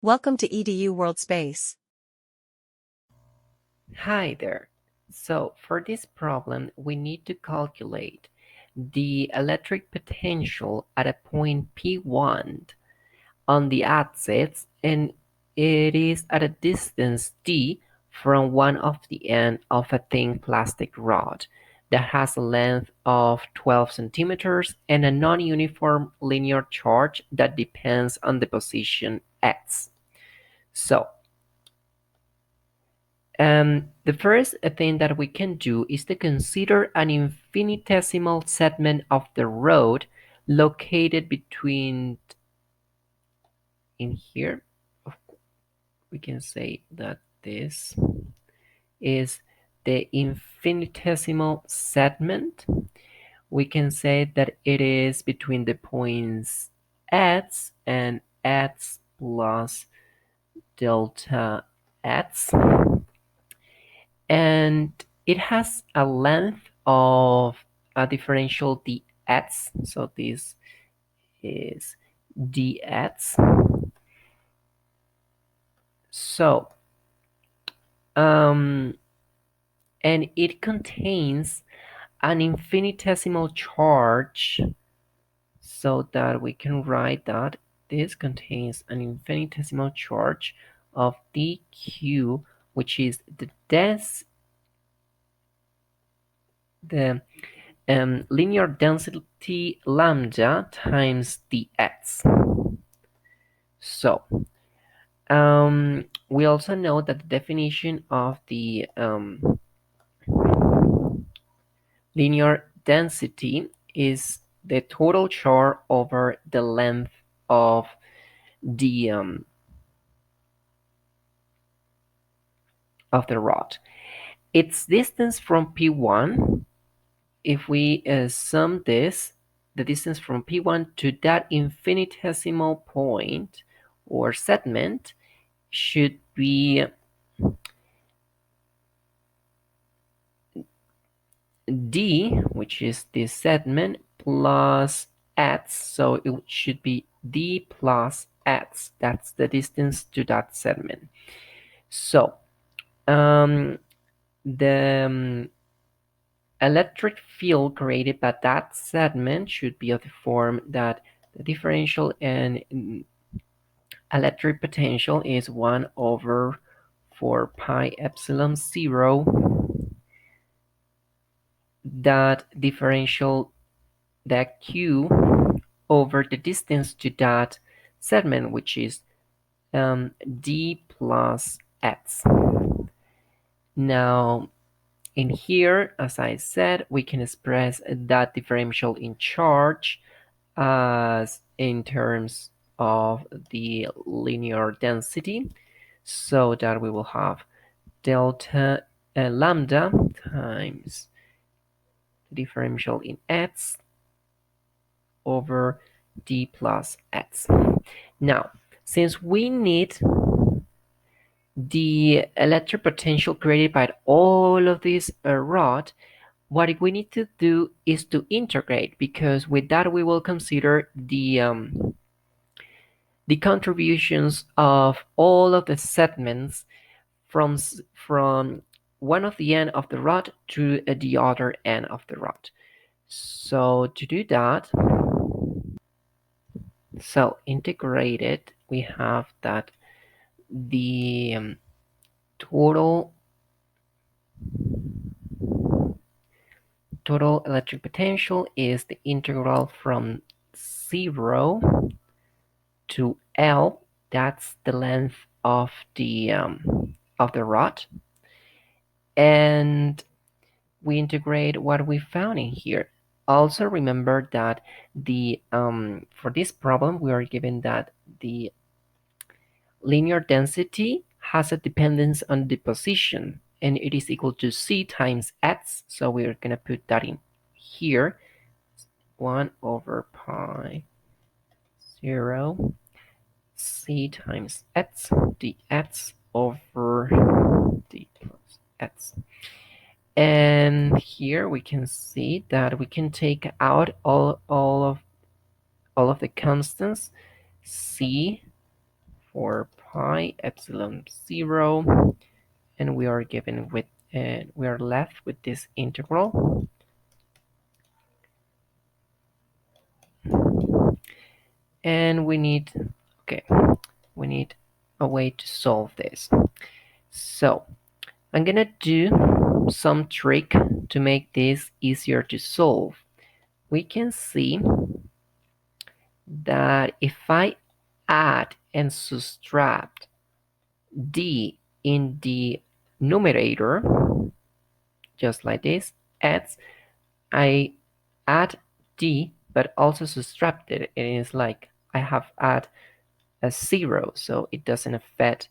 Welcome to EDU World Space. Hi there. So for this problem, we need to calculate the electric potential at a point P1 on the axis, and it is at a distance d from one of the end of a thin plastic rod that has a length of 12 centimeters and a non-uniform linear charge that depends on the position x. So the first thing that we can do is to consider an infinitesimal segment of the road located between, in here, we can say that this is the infinitesimal segment. We can say that it is between the points x and x plus delta x, and it has a length of a differential dx, so this is dx. So and it contains an infinitesimal charge, so that we can write that this contains an infinitesimal charge of dq, which is the linear density lambda times dx. So we also know that the definition of the linear density is the total charge over the length of the rod. Its distance from P1, if we sum this, the distance from P1 to that infinitesimal point or segment should be d, which is this segment, plus x, so it should be d plus x. That's the distance to that segment. So the electric field created by that segment should be of the form that the differential and electric potential is 1 over 4 pi epsilon 0, that differential, that q, over the distance to that segment, which is d plus x. Now in here, as I said, we can express that differential in charge as in terms of the linear density, so that we will have delta lambda times the differential in x over d plus x. Now, since we need the electric potential created by all of this rod, what we need to do is to integrate, because with that we will consider the contributions of all of the segments from one of the end of the rod to the other end of the rod. So to do that, so integrated, we have that the total electric potential is the integral from 0 to L. That's the length of the rod, and we integrate what we found in here. Also remember that the for this problem we are given that the linear density has a dependence on the position, and it is equal to c times x, so we're gonna put that in here, 1 over pi 0 c times x dx over d plus x. And here we can see that we can take out all of the constants, c for pi epsilon 0, and we are given with we are left with this integral. And we need a way to solve this. So I'm gonna do some trick to make this easier to solve. We can see that if I add and subtract d in the numerator, just like this, I add d but also subtract it. It is like I have add a 0, so it doesn't affect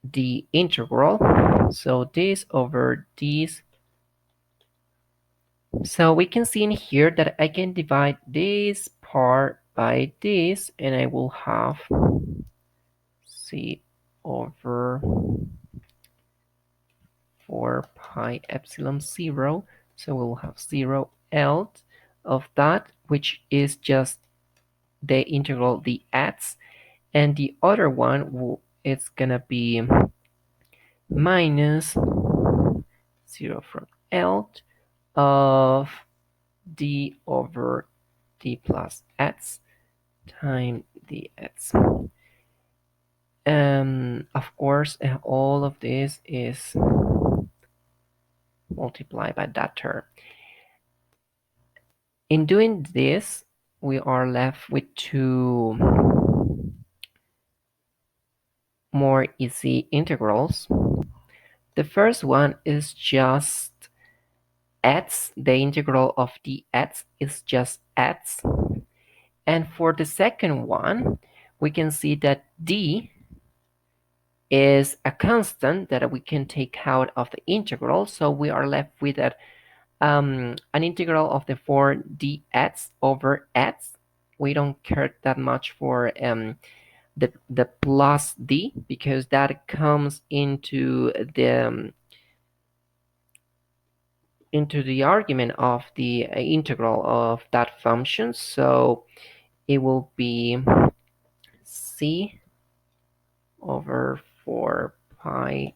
the integral. So this over this. So we can see in here that I can divide this part by this, and I will have c over 4 pi epsilon 0. So we'll have 0 else of that, which is just the integral, the x, and the other one it's gonna be minus 0 from L of d over d plus x times dx. Of course, all of this is multiplied by that term. In doing this, we are left with two more easy integrals. The first one is just x, the integral of dx is just x. And for the second one, we can see that d is a constant that we can take out of the integral. So we are left with an integral of the 4dx over x. We don't care that much for the plus d, because that comes into the argument of the integral of that function. So it will be c over 4 pi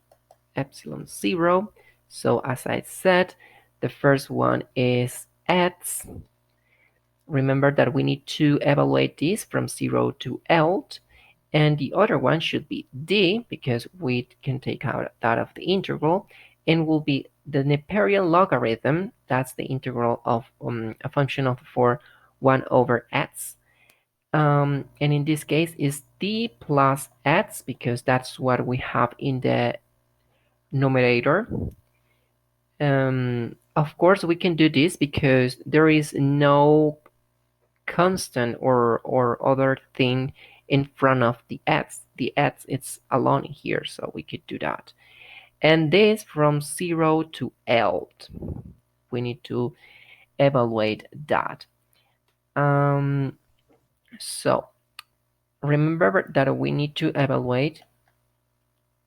epsilon 0. So as I said, the first one is x. Remember that we need to evaluate this from 0 to L, and the other one should be d, because we can take out that of the integral, and will be the Neperian logarithm. That's the integral of a function of 1 over x. And in this case is d plus x, because that's what we have in the numerator. Of course, we can do this because there is no constant or other thing in front of the x. The x it's alone here, so we could do that. And this from 0 to L. We need to evaluate that. So remember that we need to evaluate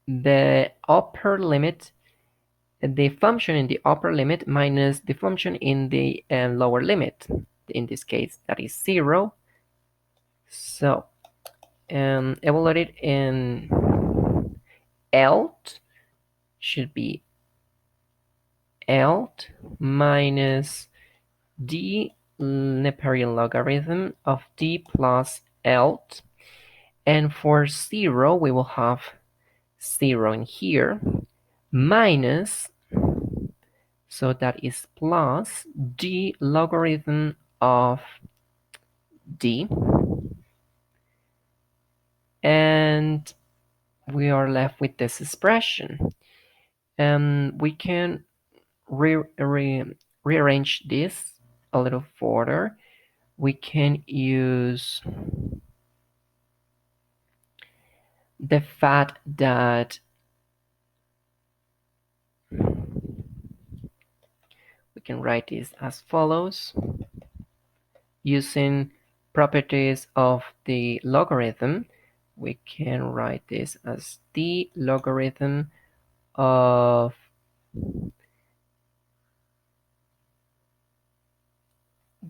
the upper limit, the function in the upper limit minus the function in the lower limit. In this case, that is 0. So evaluate in L should be L minus d Neperian logarithm of d plus L. And for 0, we will have 0 in here, minus, so that is plus d logarithm of d. And we are left with this expression. We can rearrange this a little further. We can use the fact that we can write this as follows. Using properties of the logarithm, we can write this as the logarithm of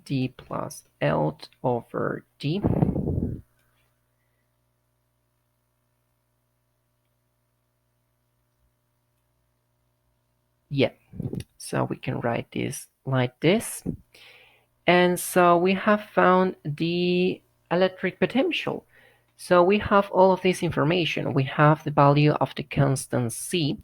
d plus L over d. Yeah, so we can write this like this. And so we have found the electric potential. So we have all of this information. We have the value of the constant C,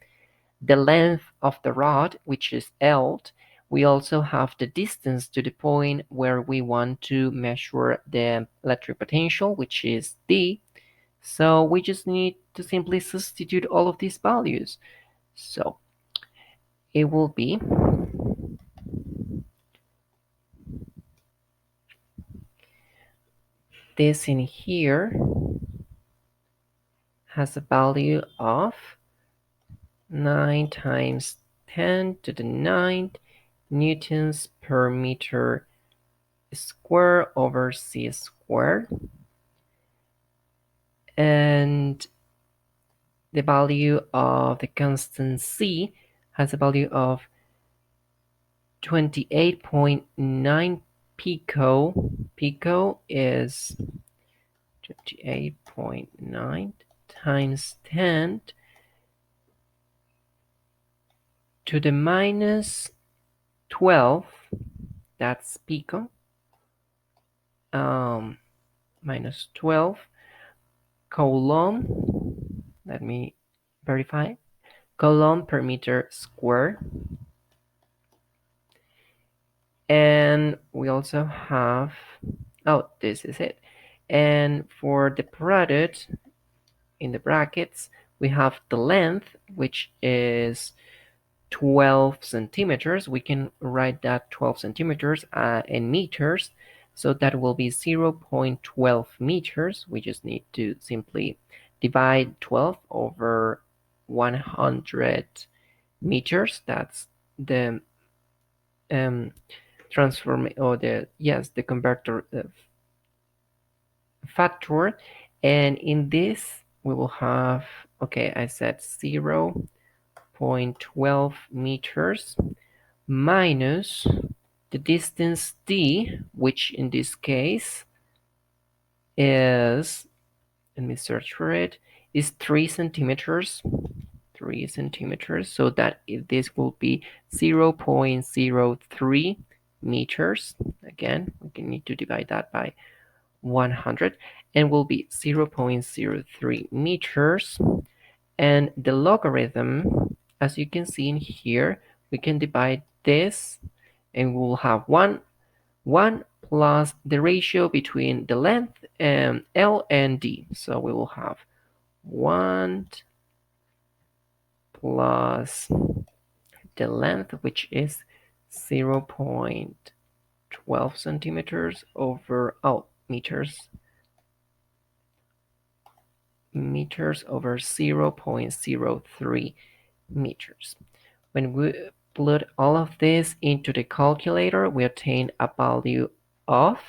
the length of the rod, which is L. We also have the distance to the point where we want to measure the electric potential, which is D. So we just need to simply substitute all of these values. So it will be this in here has a value of 9 times 10 to the 9th newtons per meter square over c squared. And the value of the constant c has a value of 28.9 pico. Pico is 28.9 times 10 to the minus 12. That's pico. Minus 12 coulomb. Let me verify. Coulomb per meter square. And we also have, oh, this is it. And for the product in the brackets, we have the length, which is 12 centimeters. We can write that 12 centimeters in meters. So that will be 0.12 meters. We just need to simply divide 12 over 100 meters. That's the transform, or the converter factor. And in this we will have, okay, I said 0.12 meters minus the distance d, which in this case is, let me search for it, is 3 centimeters. 3 centimeters, so that this will be 0.03 meters. Again, we need to divide that by 100 and will be 0.03 meters. And the logarithm, as you can see in here, we can divide this and we'll have 1 plus the ratio between the length L and D. So we will have 1 plus the length, which is 0.12 centimeters over, meters over 0.03 meters. When we put all of this into the calculator, we obtain a value of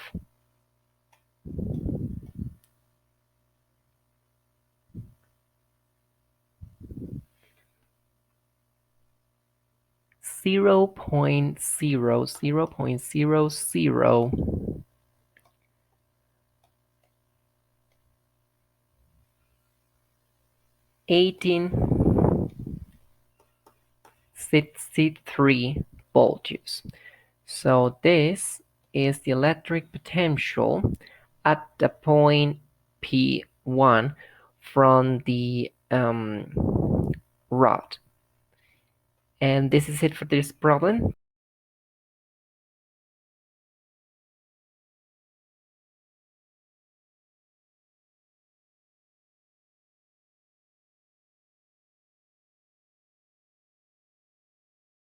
0.001863 volts. So this is the electric potential at the point P1 from the rod. And this is it for this problem.